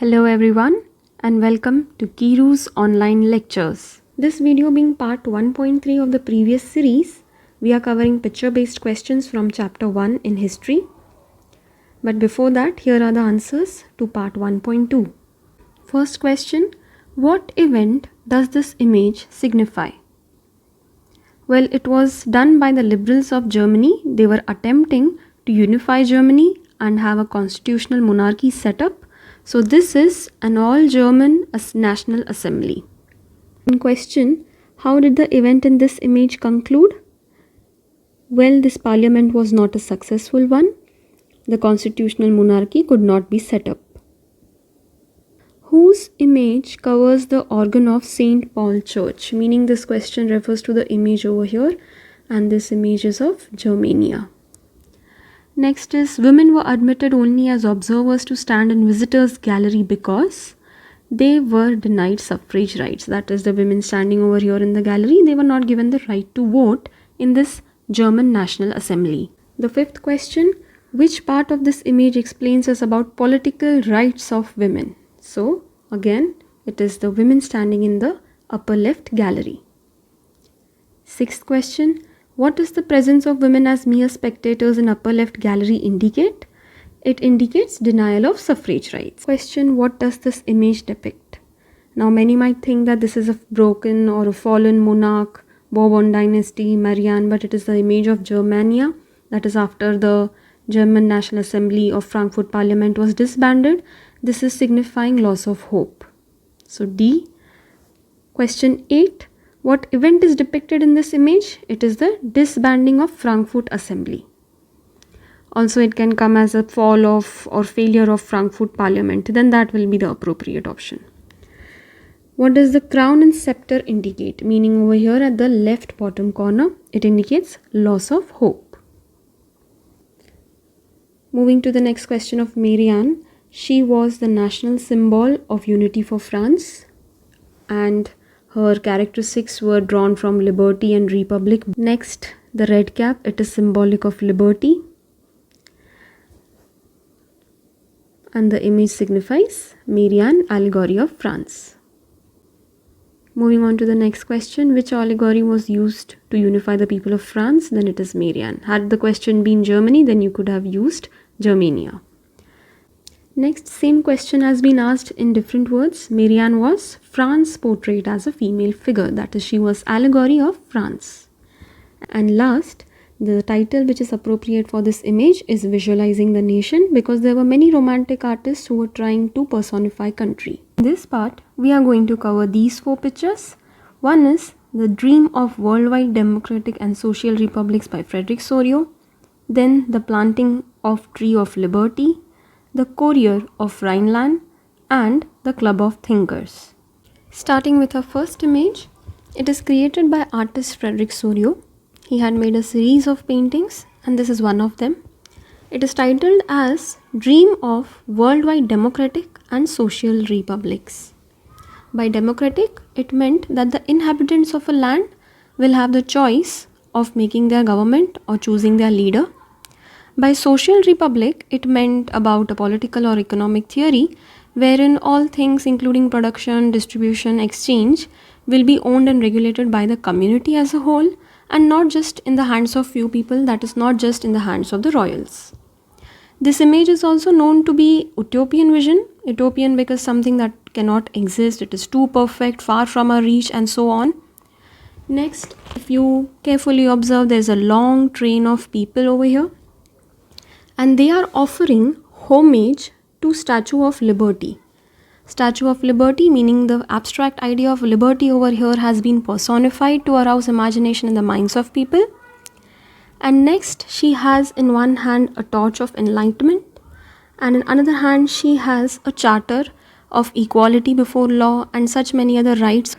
Hello everyone and welcome to Kiru's online lectures. This video being part 1.3 of the previous series, we are covering picture-based questions from chapter 1 in history. But before that, here are the answers to part 1.2. First question, what event does this image signify? Well, it was done by the liberals of Germany. They were attempting to unify Germany and have a constitutional monarchy set up. So this is an all-German National Assembly. In question, how did the event in this image conclude? Well, this parliament was not a successful one. The constitutional monarchy could not be set up. Whose image covers the organ of St. Paul Church? Meaning this question refers to the image over here, and this image is of Germania. Next is, women were admitted only as observers to stand in visitors' gallery because they were denied suffrage rights. That is, the women standing over here in the gallery, they were not given the right to vote in this German National Assembly. The fifth question, which part of this image explains us about political rights of women? So, again, it is the women standing in the upper left gallery. Sixth question, what does the presence of women as mere spectators in upper left gallery indicate? It indicates denial of suffrage rights. Question, what does this image depict? Now many might think that this is a broken or a fallen monarch, Bourbon dynasty, Marianne, but it is the image of Germania. That is after the German National Assembly of Frankfurt Parliament was disbanded. This is signifying loss of hope. So D. Question 8. What event is depicted in this image? It is the disbanding of Frankfurt Assembly. Also, it can come as a fall of or failure of Frankfurt Parliament. Then that will be the appropriate option. What does the crown and scepter indicate? Meaning over here at the left bottom corner, it indicates loss of hope. Moving to the next question of Marianne. She was the national symbol of unity for France, and her characteristics were drawn from liberty and republic. Next, the red cap, it is symbolic of liberty. And the image signifies Marianne, allegory of France. Moving on to the next question, which allegory was used to unify the people of France? Then it is Marianne. Had the question been Germany, then you could have used Germania. Next, same question has been asked in different words. Marianne was France portrayed as a female figure. That is, she was allegory of France. And last, the title which is appropriate for this image is Visualizing the Nation, because there were many romantic artists who were trying to personify country. In this part, we are going to cover these 4 pictures. One is The Dream of Worldwide Democratic and Social Republics by Frederick Sorio. Then The Planting of Tree of Liberty, The Courier of Rhineland, and The Club of Thinkers. Starting with our first image, it is created by artist Frederick Sorio. He had made a series of paintings, and this is one of them. It is titled as Dream of Worldwide Democratic and Social Republics. By democratic, it meant that the inhabitants of a land will have the choice of making their government or choosing their leader. By social republic, it meant about a political or economic theory wherein all things including production, distribution, exchange will be owned and regulated by the community as a whole and not just in the hands of few people, that is not just in the hands of the royals. This image is also known to be utopian vision. Utopian because something that cannot exist, it is too perfect, far from our reach, and so on. Next, if you carefully observe, there is a long train of people over here, and they are offering homage to Statue of Liberty. Statue of Liberty, meaning the abstract idea of liberty over here has been personified to arouse imagination in the minds of people. And next, she has in one hand a torch of enlightenment, and in another hand she has a charter of equality before law and such many other rights.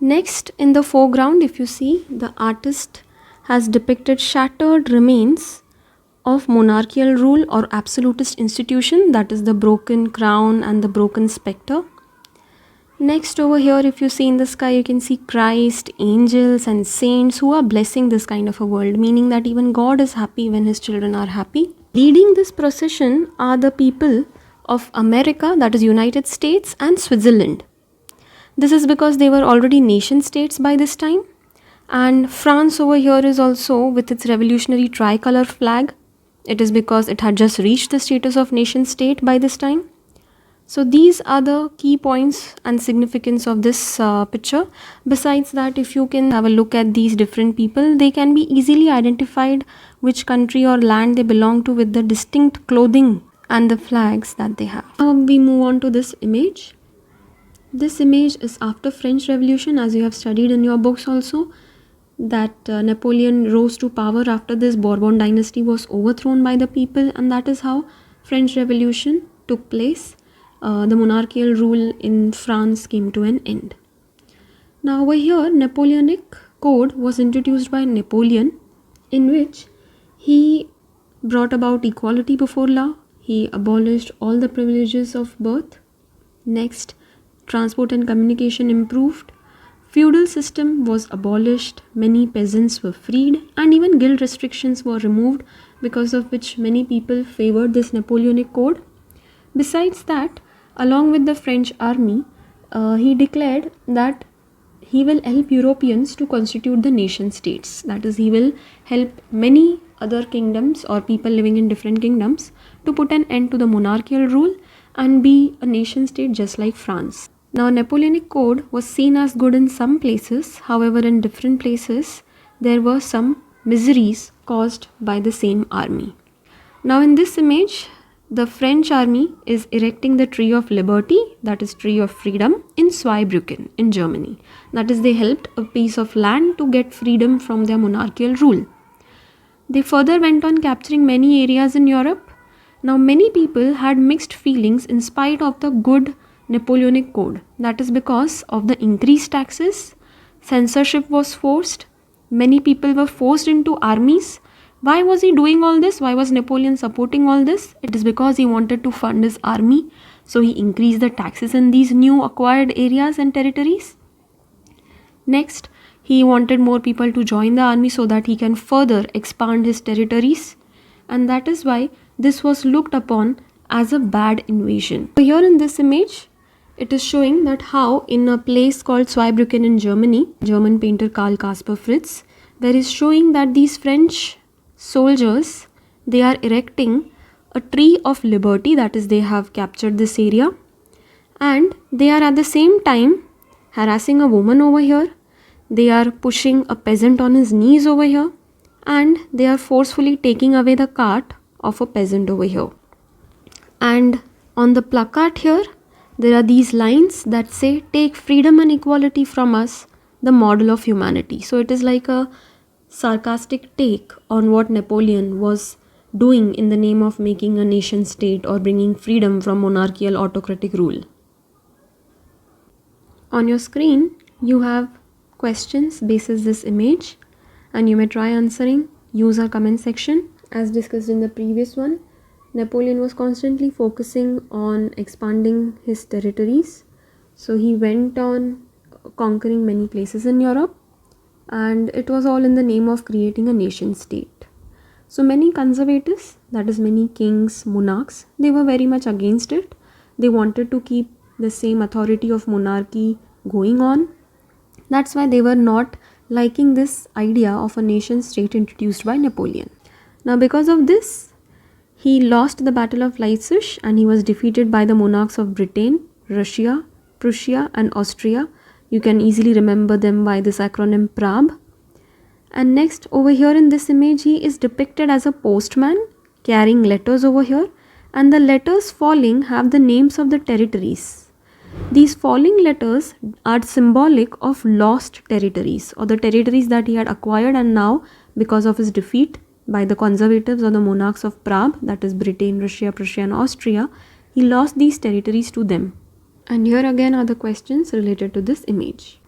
Next, in the foreground, if you see, the artist has depicted shattered remains of monarchical rule or absolutist institution, that is the broken crown and the broken scepter. Next, over here, if you see in the sky, you can see Christ, angels and saints who are blessing this kind of a world, meaning that even God is happy when his children are happy. Leading this procession are the people of America, that is United States, and Switzerland. This is because they were already nation states by this time. And France over here is also with its revolutionary tricolor flag. It is because it had just reached the status of nation state by this time. So these are the key points and significance of this picture. Besides that, if you can have a look at these different people, they can be easily identified which country or land they belong to with the distinct clothing and the flags that they have. Now we move on to this image. This image is after French Revolution, as you have studied in your books also, that Napoleon rose to power after this Bourbon dynasty was overthrown by the people, and that is how French Revolution took place. The monarchical rule in France came to an end. Now over here, Napoleonic Code was introduced by Napoleon, in which he brought about equality before law. He abolished all the privileges of birth. Next, transport and communication improved. Feudal system was abolished, many peasants were freed, and even guild restrictions were removed, because of which many people favored this Napoleonic Code. Besides that, along with the French army, he declared that he will help Europeans to constitute the nation states. That is, he will help many other kingdoms or people living in different kingdoms to put an end to the monarchical rule and be a nation state just like France. Now, Napoleonic Code was seen as good in some places. However, in different places, there were some miseries caused by the same army. Now, in this image, the French army is erecting the Tree of Liberty, that is Tree of Freedom, in Zweibrücken in Germany. That is, they helped a piece of land to get freedom from their monarchical rule. They further went on capturing many areas in Europe. Now, many people had mixed feelings in spite of the good Napoleonic Code. That is because of the increased taxes, censorship was forced, many people were forced into armies. Why was he doing all this? Why was Napoleon supporting all this? It is because he wanted to fund his army. So he increased the taxes in these new acquired areas and territories. Next, he wanted more people to join the army so that he can further expand his territories. And that is why this was looked upon as a bad invasion. So here in this image, it is showing that how in a place called Zweibrücken in Germany, German painter Karl Caspar Fritz, there is showing that these French soldiers, they are erecting a tree of liberty, that is, they have captured this area, and they are at the same time harassing a woman over here, they are pushing a peasant on his knees over here, and they are forcefully taking away the cart of a peasant over here. And on the placard here, there are these lines that say, "Take freedom and equality from us, the model of humanity." So it is like a sarcastic take on what Napoleon was doing in the name of making a nation state or bringing freedom from monarchical autocratic rule. On your screen, you have questions basis this image, and you may try answering. Use our comment section. As discussed in the previous one, Napoleon was constantly focusing on expanding his territories. So he went on conquering many places in Europe, and it was all in the name of creating a nation state. So many conservatives, that is many kings, monarchs, they were very much against it. They wanted to keep the same authority of monarchy going on. That's why they were not liking this idea of a nation state introduced by Napoleon. Now, because of this, he lost the Battle of Leipzig and he was defeated by the monarchs of Britain, Russia, Prussia and Austria. You can easily remember them by this acronym PRAB. And next, over here in this image, he is depicted as a postman carrying letters over here, and the letters falling have the names of the territories. These falling letters are symbolic of lost territories, or the territories that he had acquired, and now because of his defeat by the conservatives or the monarchs of Prague, that is Britain, Russia, Prussia and Austria, he lost these territories to them. And here again are the questions related to this image.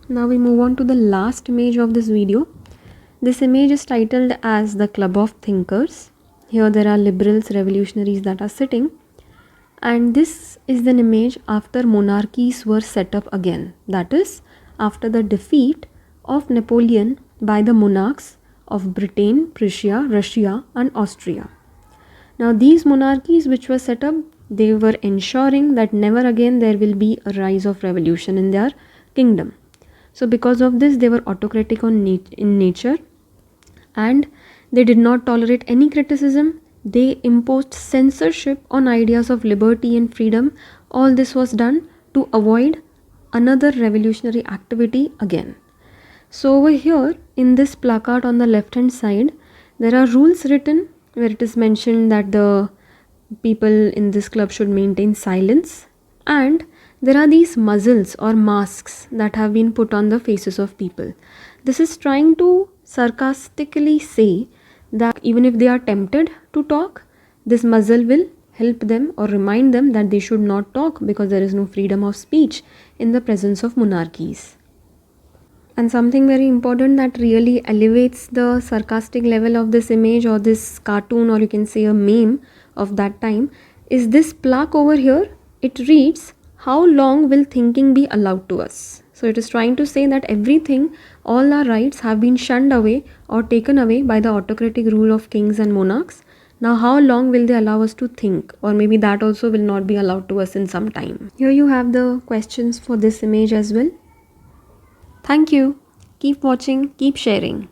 Now we move on to the last image of this video. This image is titled as the Club of Thinkers. Here there are liberals, revolutionaries that are sitting, and this is an image after monarchies were set up again, that is after the defeat of Napoleon by the monarchs of Britain, Prussia, Russia and Austria. Now these monarchies which were set up, they were ensuring that never again there will be a rise of revolution in their kingdom. So because of this, they were autocratic in nature, and they did not tolerate any criticism. They imposed censorship on ideas of liberty and freedom. All this was done to avoid another revolutionary activity again. So over here in this placard on the left hand side, there are rules written where it is mentioned that the people in this club should maintain silence, and there are these muzzles or masks that have been put on the faces of people. This is trying to sarcastically say that even if they are tempted to talk, this muzzle will help them or remind them that they should not talk because there is no freedom of speech in the presence of monarchies. And something very important that really elevates the sarcastic level of this image or this cartoon, or you can say a meme of that time, is this plaque over here. It reads, "How long will thinking be allowed to us?" So it is trying to say that everything, all our rights have been shunned away or taken away by the autocratic rule of kings and monarchs. Now how long will they allow us to think? Or maybe that also will not be allowed to us in some time. Here you have the questions for this image as well. Thank you. Keep watching, keep sharing.